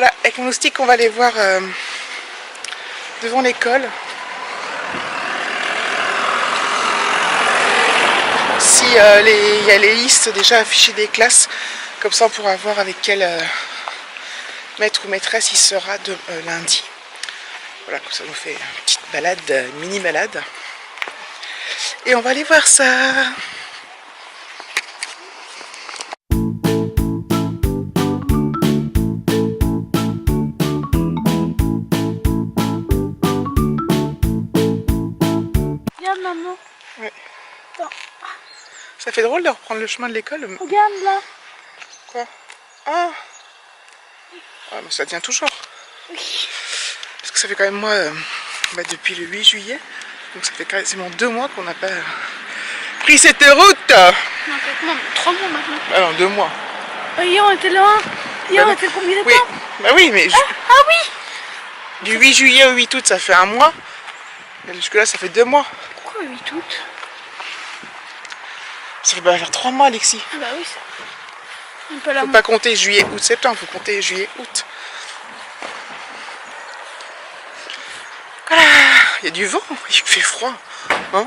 Voilà, avec mon moustique, on va aller voir devant l'école si il y a les listes déjà affichées des classes. Comme ça, on pourra voir avec quel maître ou maîtresse il sera lundi. Voilà, comme ça, on fait une petite balade, mini balade. Et on va aller voir ça. Regarde maman. Ouais. Attends. Ça fait drôle de reprendre le chemin de l'école. Regarde là. Quoi? Ah, mais ça tient toujours. Oui. Parce que ça fait quand même moi, depuis le 8 juillet, donc ça fait quasiment 2 mois qu'on n'a pas pris cette route. Non, 4 mois, 3 mois maintenant. Ah non, 2 mois. Oh, hier on était loin. Hier Bah on était combien de oui. temps? Bah oui, mais Ah oui. du 8 juillet au 8 août, ça fait 1 mois. Et jusque là, ça fait 2 mois. Pourquoi 8 août? Ça fait pas faire 3 mois, Alexis. Ah bah oui, ça. On peut la Faut pas compter juillet, août, septembre, faut compter juillet, août. Ah, il y a du vent, il fait froid. Hein?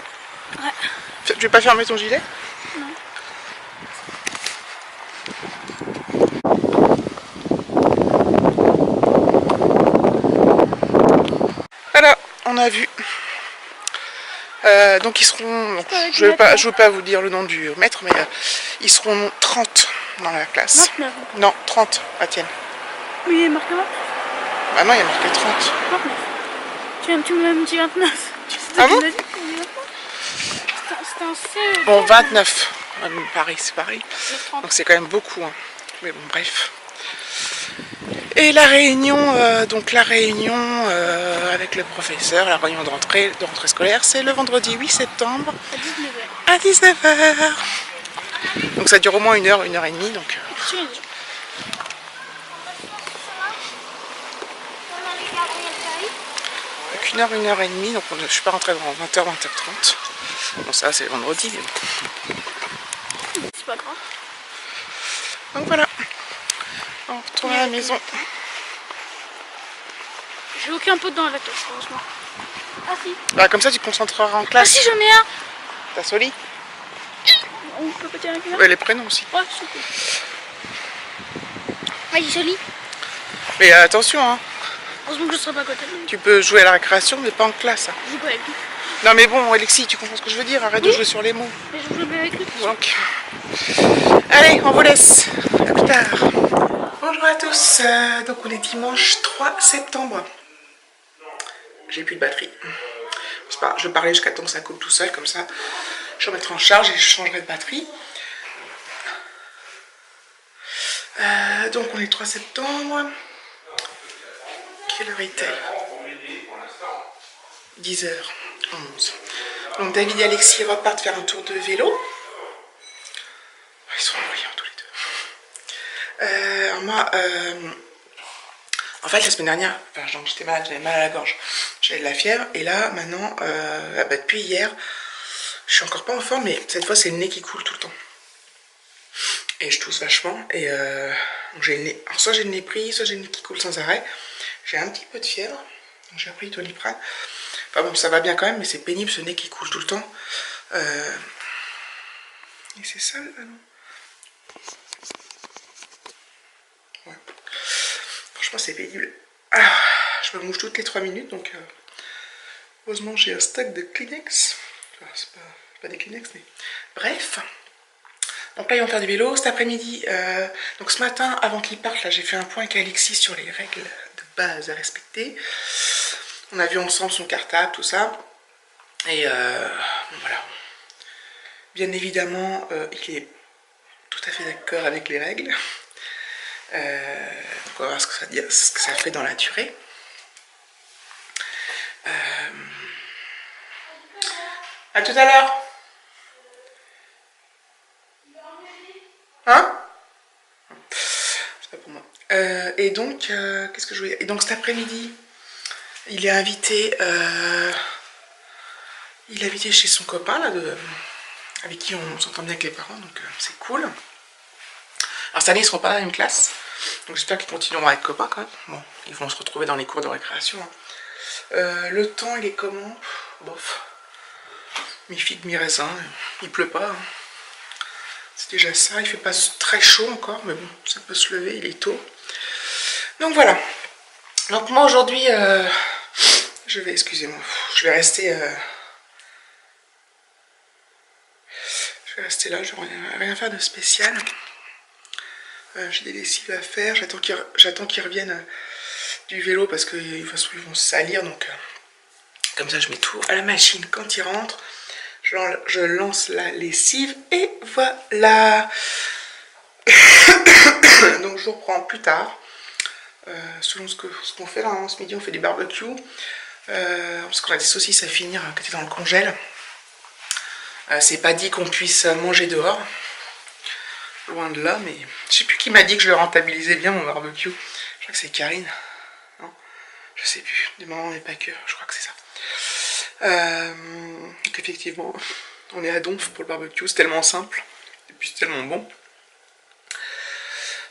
Ouais. Tu veux pas fermer ton gilet? Non. Voilà, on a vu. Donc ils seront, donc, je veux pas vous dire le nom du maître, mais ils seront 30 dans la classe. 29. Non, 30, la tienne. Oui, il est marqué 29. Ah non, il y a marqué 30. Tu m'as dit 29. Ah bon? C'était un C. Bon, 29. Pareil, c'est pareil. Donc c'est quand même beaucoup. Hein. Mais bon, bref. Et la réunion, avec le professeur, la réunion de rentrée scolaire, c'est le vendredi 8 septembre à 19h. Donc ça dure au moins 1 heure, 1 heure et demie. Donc 1 heure, 1 heure et demie. Donc je suis pas rentrée avant 20h, 20h30. Bon, ça c'est le vendredi, mais bon. C'est pas grave. Donc voilà. On retourne à la maison. J'ai aucun pot dans la classe, heureusement. Ah si. Bah, comme ça, tu te concentreras en Ah classe. si, j'en ai un. T'as Soli? On peut pas dire avec un. Ouais, les prénoms aussi. Ouais, c'est cool. Ah, il est joli. Mais attention, hein. Heureusement que je serai pas à côté de lui. Tu peux jouer à la récréation, mais pas en classe. Hein. Je joue pas avec lui. Non, mais bon, Alexis, tu comprends ce que je veux dire? Arrête de jouer sur les mots. Mais je joue pas avec lui. Donc, allez, on vous laisse. À plus tard. Bonjour à tous. Donc, on est dimanche 3 septembre. J'ai plus de batterie. C'est pas, je vais parler jusqu'à temps que ça coupe tout seul, comme ça. Je remettrai en charge et je changerai de batterie. Donc, on est le 3 septembre. Quelle heure est-elle? 10h11. Donc, David et Alexis repartent faire un tour de vélo. Ils sont brillants tous les deux. Alors moi, en fait, la semaine dernière, j'étais malade, j'avais mal à la gorge, j'avais de la fièvre, et là, maintenant, depuis hier, je suis encore pas en forme, mais cette fois, c'est le nez qui coule tout le temps. Et je tousse vachement, et j'ai le nez, alors soit j'ai le nez pris, soit j'ai le nez qui coule sans arrêt. J'ai un petit peu de fièvre, donc j'ai pris Doliprane. Enfin bon, ça va bien quand même, mais c'est pénible ce nez qui coule tout le temps. Et c'est ça, là, non? Ouais. Franchement, c'est pénible. Ah, je me mouche toutes les 3 minutes, donc heureusement j'ai un stock de Kleenex. Enfin, c'est pas des Kleenex, mais bref. Donc là, ils vont faire du vélo cet après-midi. Donc ce matin, avant qu'ils partent, là, j'ai fait un point avec Alexis sur les règles de base à respecter. On a vu ensemble son cartable, tout ça. Et voilà. Bien évidemment, il est tout à fait d'accord avec les règles. Donc on va voir ce que ça fait dans la durée. À tout à l'heure. Hein? C'est pas pour moi. Et donc, qu'est-ce que je voulais dire? Et donc cet après-midi, il est invité chez son copain là, avec qui on s'entend bien avec les parents, donc c'est cool. Alors cette année, ils ne seront pas dans la même classe. Donc j'espère qu'ils continueront à être copains quand même. Bon, ils vont se retrouver dans les cours de récréation. Hein. Le temps, il est comment? Bof. Mi-figue, mi-raisin. Il pleut pas. Hein. C'est déjà ça. Il fait pas très chaud encore, mais bon, ça peut se lever, il est tôt. Donc voilà. Donc moi aujourd'hui, je vais, excusez-moi, je vais rester là, je vais rien faire de spécial. J'ai des lessives à faire, j'attends qu'ils reviennent du vélo parce que de toute façon ils vont se salir, donc comme ça je mets tout à la machine quand ils rentrent. Je lance la lessive et voilà. Donc je vous reprends plus tard. Selon ce qu'on fait là, hein. Ce midi on fait du barbecue. Parce qu'on a des saucisses à finir qui étaient dans le congèle. C'est pas dit qu'on puisse manger dehors. Loin de là, mais je sais plus qui m'a dit que je le rentabilisais bien mon barbecue. Je crois que c'est Karine. Non, je sais plus. Des mamans mais pas que. Je crois que c'est ça. Donc effectivement, on est à donf pour le barbecue. C'est tellement simple. Et puis c'est tellement bon.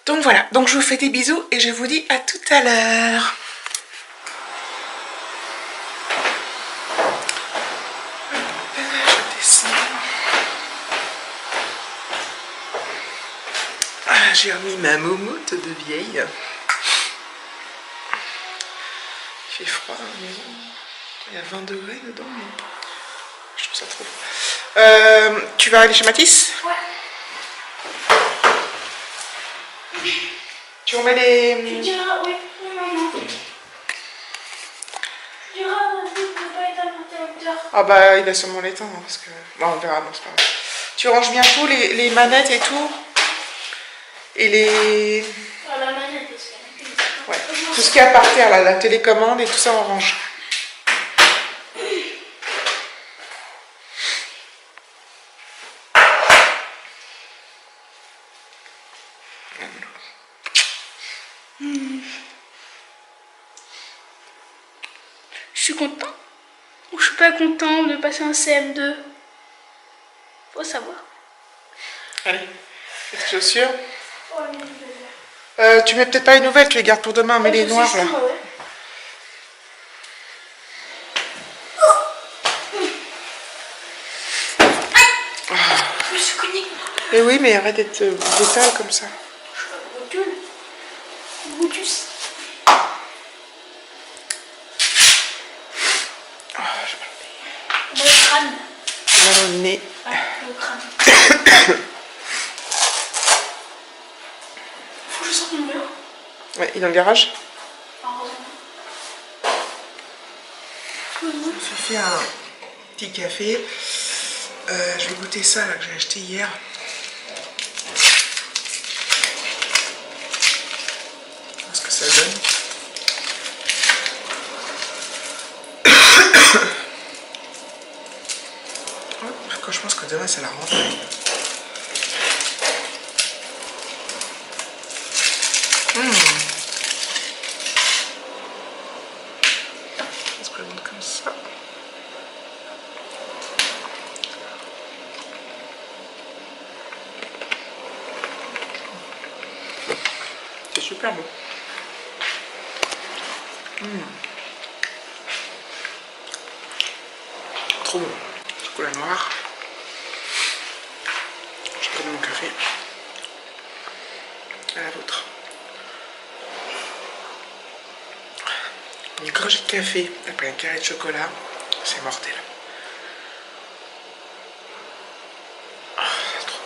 Donc voilà. Donc je vous fais des bisous et je vous dis à tout à l'heure. Je descends. J'ai remis ma moumoute de vieille. Il fait froid dans la maison. Il y a 20 degrés dedans. Mais je trouve ça trop froid. Tu vas aller chez Mathis? Ouais. Tu remets les... Tu diras, oui, maman. Tu diras à David de ne pas éteindre l'interrupteur. Ah bah il va sûrement l'éteindre parce que... Bon on verra, bon c'est pas grave. Tu ranges bien tout, les manettes et tout. Et les... Ah, la manette aussi. Ouais. Tout ce qu'il y a par terre, là, la télécommande et tout ça on range. Je suis content ou je suis pas content de passer un CM2? Faut savoir. Allez, tes chaussures. Oh, les nouvelles. Tu mets peut-être pas les nouvelles, tu les gardes pour demain, mais les noires là. Ouais. Je me suis cognée. Eh oui, mais arrête d'être brutal comme ça. Je recule. Brutus. Dans le crâne. Mal au nez. Ouais, le crâne. Faut que je sorte mon vélo. Ouais, il est dans le garage. Heureusement. Je me suis fait un petit café. Je vais goûter ça là, que j'ai acheté hier. Ce que ça donne. Je pense que demain c'est la rentrée. Ça se présente comme ça. C'est super bon. Trop bon. Chocolat noir. Je prends mon café. À la vôtre. Une gorgée de café après un carré de chocolat, c'est mortel. Oh, c'est trop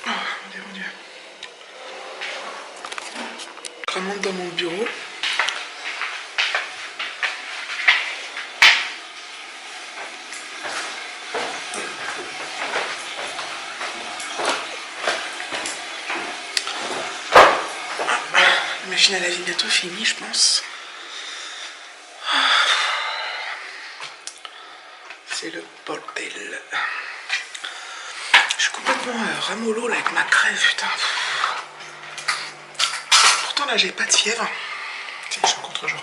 bon. Oh, mon Dieu, mon Dieu. Je remonte dans mon bureau. La machine à laver bientôt finie, je pense. C'est le bordel. Je suis complètement ramollo là avec ma crève, putain. Pourtant là j'ai pas de fièvre. Tiens, je suis en contre-jour.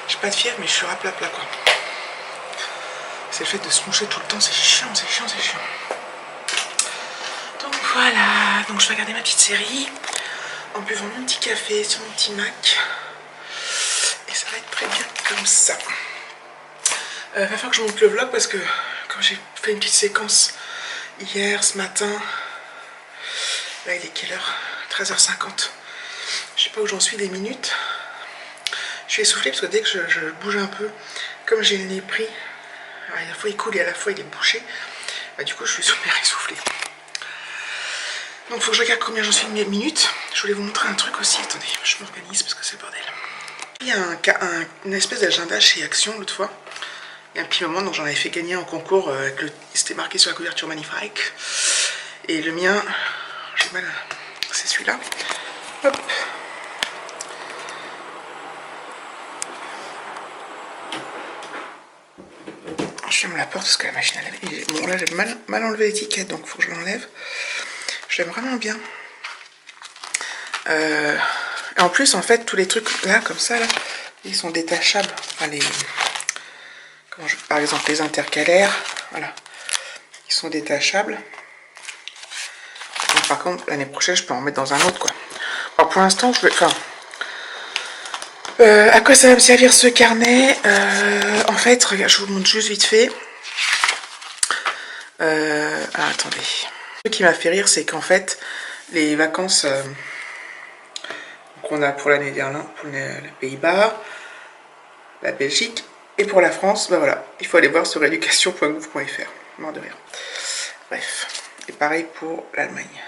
J'ai pas de fièvre mais je suis raplapla quoi. C'est le fait de se moucher tout le temps, c'est chiant, c'est chiant, c'est chiant. Voilà, donc je vais regarder ma petite série en buvant mon petit café sur mon petit Mac. Et ça va être très bien comme ça. Va falloir que je monte le vlog parce que quand j'ai fait une petite séquence hier, ce matin, là il est quelle heure? 13h50. Je sais pas où j'en suis des minutes. Je suis essoufflée parce que dès que je bouge un peu, comme j'ai le nez pris, à la fois il coule et à la fois il est bouché, bah, du coup je suis super essoufflée. Donc il faut que je regarde combien j'en suis de minutes. Je voulais vous montrer un truc aussi. Attendez, je m'organise parce que c'est le bordel. Il y a une espèce d'agenda chez Action l'autre fois. Il y a un petit moment, donc j'en avais fait gagner en concours. C'était marqué sur la couverture magnifique. Et le mien, j'ai mal. C'est celui-là. Hop. Je ferme la porte parce que la machine à laver. Bon, là j'ai mal enlevé l'étiquette, donc il faut que je l'enlève. J'aime vraiment bien. Et en plus, en fait, tous les trucs là, comme ça, là, ils sont détachables. Enfin, par exemple, les intercalaires, voilà, ils sont détachables. Donc, par contre, l'année prochaine, je peux en mettre dans un autre, quoi. Alors, pour l'instant, je vais. Enfin, à quoi ça va me servir ce carnet? En fait, regarde, je vous montre juste vite fait. Attendez. Ce qui m'a fait rire, c'est qu'en fait, les vacances qu'on a pour l'année dernière, pour les Pays-Bas, la Belgique et pour la France, ben voilà, il faut aller voir sur education.gouv.fr. Mort de rire. Bref, et pareil pour l'Allemagne.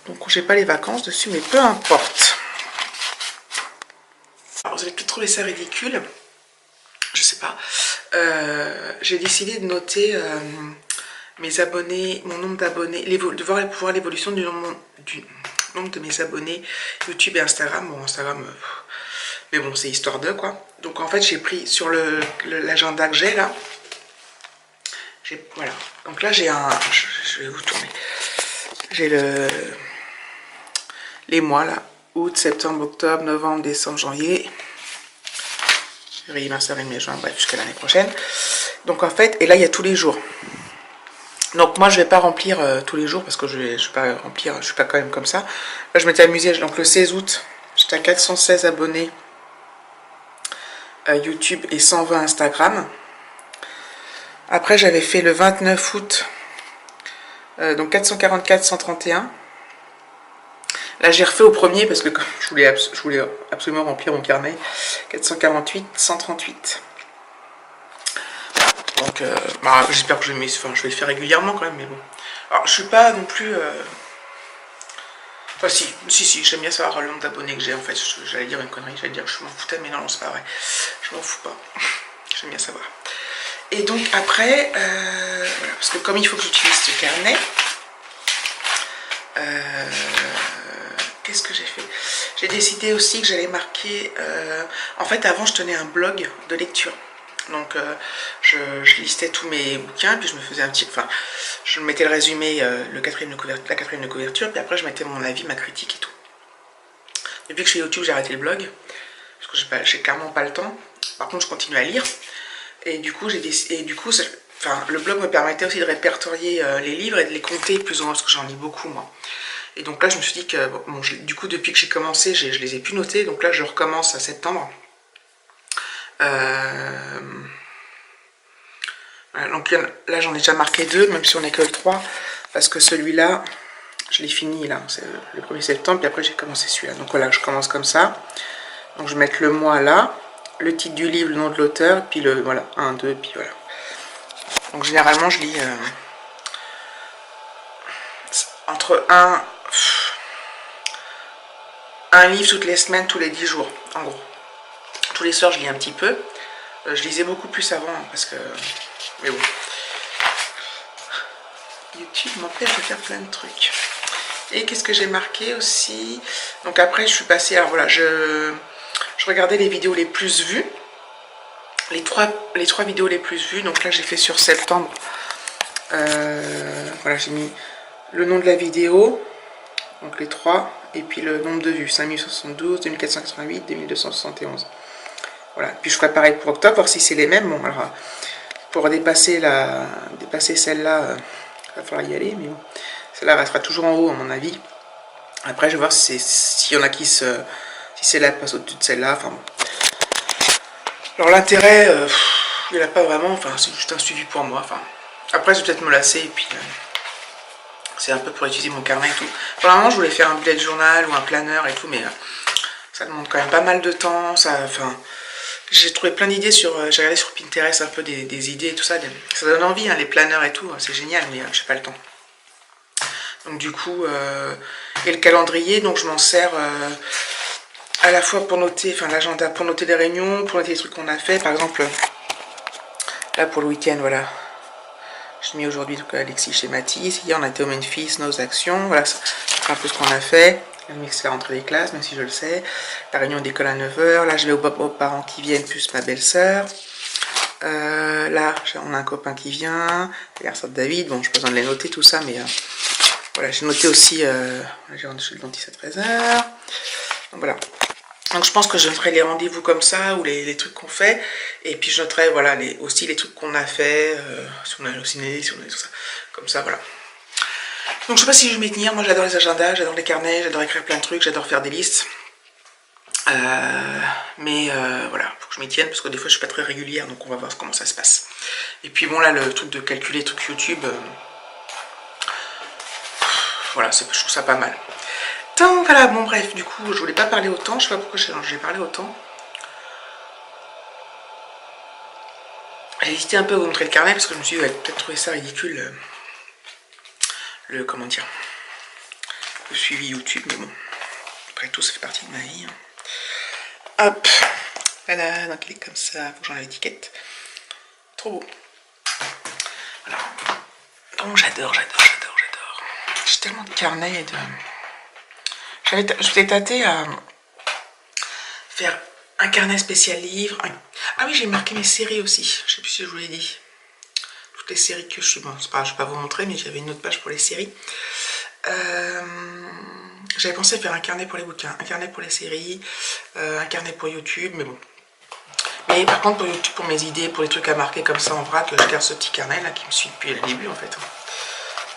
Donc j'ai pas les vacances dessus, mais peu importe. Alors, vous allez peut-être trouver ça ridicule, je sais pas. J'ai décidé de noter mes abonnés, mon nombre d'abonnés, de voir l'évolution du nombre de mes abonnés YouTube et Instagram. Bon, Instagram, mais bon, c'est histoire de quoi. Donc en fait, j'ai pris sur l'agenda que j'ai là. Voilà. Donc là, j'ai un. Je vais vous tourner. J'ai les mois là. Août, septembre, octobre, novembre, décembre, janvier. Février, mars, avril, mai, juin, bref, jusqu'à l'année prochaine. Donc en fait, et là, il y a tous les jours. Donc moi je vais pas remplir tous les jours parce que je vais pas remplir, je suis pas quand même comme ça. Là je m'étais amusée, donc le 16 août, j'étais à 416 abonnés YouTube et 120 Instagram. Après j'avais fait le 29 août, donc 444, 131. Là j'ai refait au premier parce que je voulais absolument remplir mon carnet. 448, 138. Donc, bah, j'espère que je vais le faire régulièrement quand même, mais bon. Alors, je suis pas non plus... Enfin, si, j'aime bien savoir le nombre d'abonnés que j'ai, en fait. J'allais dire une connerie, j'allais dire que je m'en foutais, mais non, c'est pas vrai. Je m'en fous pas. J'aime bien savoir. Et donc, après, voilà, parce que comme il faut que j'utilise ce carnet, qu'est-ce que j'ai fait? J'ai décidé aussi que j'allais marquer... en fait, avant, je tenais un blog de lecture. Donc je listais tous mes bouquins, puis je me faisais un petit... Enfin, je mettais le résumé, la quatrième de couverture, puis après je mettais mon avis, ma critique et tout. Depuis que je suis YouTube, j'ai arrêté le blog, parce que j'ai clairement pas le temps. Par contre, je continue à lire. Et du coup, le blog me permettait aussi de répertorier les livres et de les compter plus ou moins, parce que j'en lis beaucoup, moi. Et donc là, je me suis dit que, bon, du coup, depuis que j'ai commencé, je les ai pu noter. Donc là, je recommence à septembre. Voilà, donc là j'en ai déjà marqué 2, même si on n'est que le 3, parce que celui-là, je l'ai fini là, c'est le 1er septembre, puis après j'ai commencé celui-là. Donc voilà, je commence comme ça. Donc je vais mettre le mois là, le titre du livre, le nom de l'auteur, puis voilà, 1, 2, puis voilà. Donc généralement je lis entre un livre toutes les semaines, tous les 10 jours, en gros. Tous les soirs je lis un petit peu. Je lisais beaucoup plus avant, hein, parce que... Mais bon. YouTube m'empêche de faire plein de trucs. Et qu'est-ce que j'ai marqué aussi? Donc après, je suis passée... Alors voilà, je regardais les vidéos les plus vues. Les trois vidéos les plus vues. Donc là, j'ai fait sur septembre. Voilà, j'ai mis le nom de la vidéo. Donc les 3. Et puis le nombre de vues. 5072, 2488, 2271. Voilà, puis je ferai pareil pour octobre, voir si c'est les mêmes. Bon, alors, pour dépasser celle-là, il va falloir y aller, mais bon. Celle-là restera toujours en haut à mon avis. Après je vais voir s'il y en a qui se... Si celle-là passe au-dessus de celle-là. Enfin bon. Alors l'intérêt, il n'y en a pas vraiment. Enfin c'est juste un suivi pour moi. Enfin, après je vais peut-être me lasser et puis... c'est un peu pour utiliser mon carnet et tout. Pour le moment je voulais faire un bullet journal ou un planeur et tout. Mais ça demande quand même pas mal de temps. Ça, enfin... J'ai trouvé plein d'idées sur... j'ai regardé sur Pinterest un peu des idées et tout ça. Ça donne envie, hein, les planeurs et tout. C'est génial, mais j'ai pas le temps. Donc du coup... et le calendrier, donc je m'en sers... à la fois pour noter... Enfin l'agenda, pour noter les réunions, pour noter les trucs qu'on a fait. Par exemple... Là pour le week-end, voilà. J'ai mis aujourd'hui Alexis chez Mathis. Hier on a été au Memphis, nos actions. Voilà, c'est un peu ce qu'on a fait. C'est la rentrée des classes, même si je le sais. La réunion d'école à 9 h. Là, je vais aux parents qui viennent, plus ma belle-sœur. Là, on a un copain qui vient. L'anniversaire de David. Bon, je n'ai pas besoin de les noter, tout ça, mais voilà, j'ai noté aussi. J'ai rendu chez le dentiste à 13 h. Donc voilà. Donc je pense que je ferai les rendez-vous comme ça, ou les trucs qu'on fait. Et puis je noterai, voilà, aussi les trucs qu'on a fait. Si on a au ciné, si on a tout ça. Comme ça, voilà. Donc je sais pas si je vais m'y tenir, moi j'adore les agendas, j'adore les carnets, j'adore écrire plein de trucs, j'adore faire des listes. Mais voilà, faut que je m'y tienne parce que des fois je suis pas très régulière, donc on va voir comment ça se passe. Et puis bon là le truc de calculer les trucs YouTube, voilà, je trouve ça pas mal. Donc voilà, bon bref, du coup je voulais pas parler autant, je sais pas pourquoi j'ai parlé autant. J'ai hésité un peu à vous montrer le carnet parce que je me suis dit, peut-être trouver ça ridicule. Comment dire, le suivi YouTube, mais bon, après tout ça fait partie de ma vie. Hop, voilà, donc il est comme ça, faut que j'enlève l'étiquette. Trop beau. Voilà. Donc j'adore. J'ai tellement de carnets et de... Je t'ai tâté à faire un carnet spécial livre. Ah oui, j'ai marqué mes séries aussi, je sais plus si je vous l'ai dit. Toutes les séries que je suis... Bon, c'est pas, je vais pas vous montrer, mais j'avais une autre page pour les séries. J'avais pensé faire un carnet pour les bouquins, un carnet pour les séries, un carnet pour YouTube, mais bon. Mais par contre pour YouTube, pour mes idées, pour les trucs à marquer comme ça en vrac, je garde ce petit carnet là qui me suit depuis le début en fait.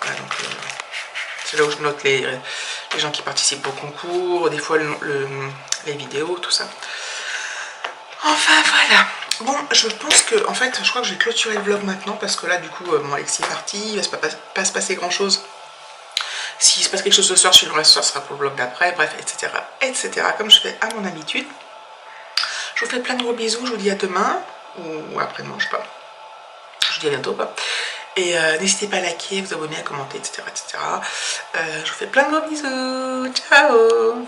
Voilà, donc c'est là où je note les gens qui participent au concours, des fois les vidéos, tout ça. Enfin voilà. Bon, je pense que, en fait, je crois que je vais clôturer le vlog maintenant parce que là, du coup, mon Alexis est parti, il va pas se passer grand chose. S'il se passe quelque chose ce soir, je filmerai ce soir, ce sera pour le vlog d'après, bref, etc., etc., comme je fais à mon habitude. Je vous fais plein de gros bisous, je vous dis à demain, ou après-demain, je sais pas. Je vous dis à bientôt, quoi. Et n'hésitez pas à liker, vous abonner, à commenter, etc., etc. Je vous fais plein de gros bisous, ciao.